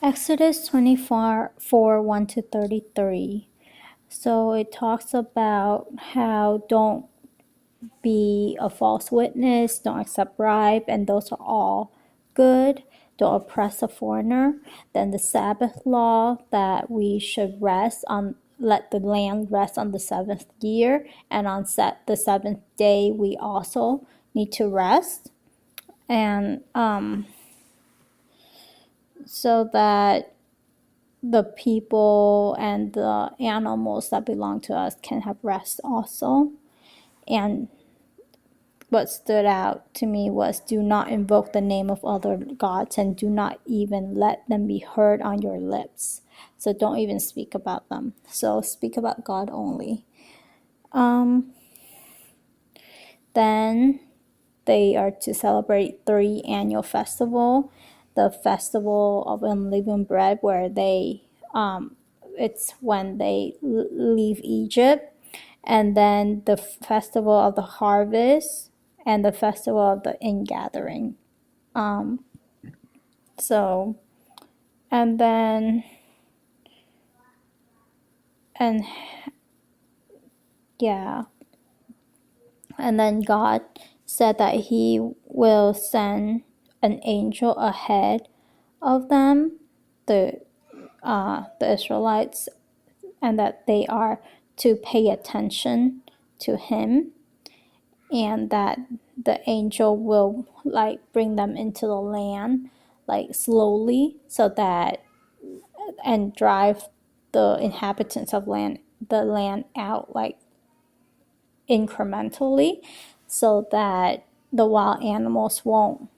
Exodus 24 1 to 33. So it talks about how don't be a false witness, don't accept bribe, and those are all good. Don't oppress a foreigner. Then the Sabbath law that we should let the land rest on the seventh year, and on the seventh day we also need to rest, and so that the people and the animals that belong to us can have rest also. And what stood out to me was, do not invoke the name of other gods, and do not even let them be heard on your lips. So don't even speak about them. So speak about God only. Then they are to celebrate 3 annual festival. The festival of unleavened bread, where it's when they leave Egypt, and then the festival of the harvest, and the festival of the ingathering. And then God said that he will send an angel ahead of them, the Israelites, and that they are to pay attention to him, and that the angel will bring them into the land slowly, so that, and drive the inhabitants of the land out incrementally, so that the wild animals won't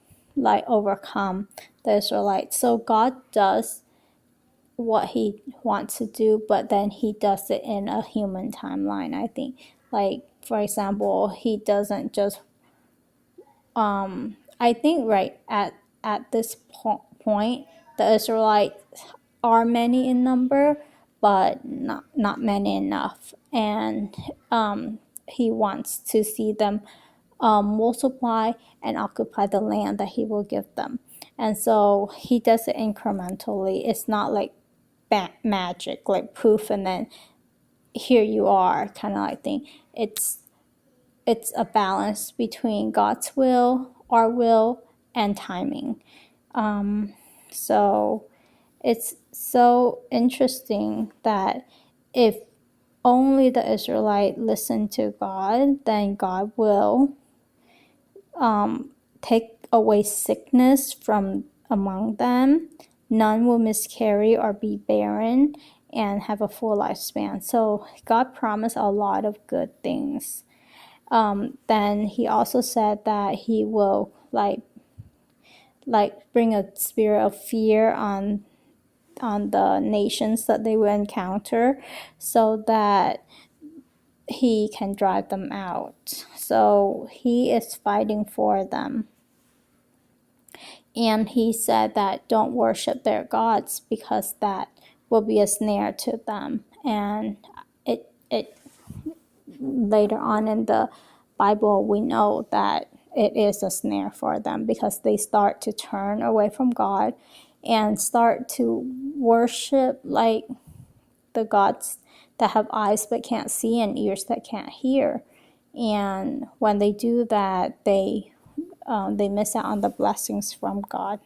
overcome the Israelites. So God does what he wants to do, but then he does it in a human timeline, I think. For example, he doesn't just I think at this point the Israelites are many in number, but not many enough, and he wants to see them multiply and occupy the land that he will give them. And so he does it incrementally. It's not like magic, like poof, and then here you are kind of thing. It's a balance between God's will, our will, and timing. So it's so interesting that if only the Israelite listen to God, then God will take away sickness from among them. None will miscarry or be barren and have a full lifespan. So God promised a lot of good things. Then he also said that he will bring a spirit of fear on the nations that they will encounter, so that he can drive them out. So he is fighting for them. And he said that don't worship their gods, because that will be a snare to them. And it later on in the Bible, we know that it is a snare for them, because they start to turn away from God and start to worship the gods that have eyes but can't see and ears that can't hear. And when they do that, they miss out on the blessings from God.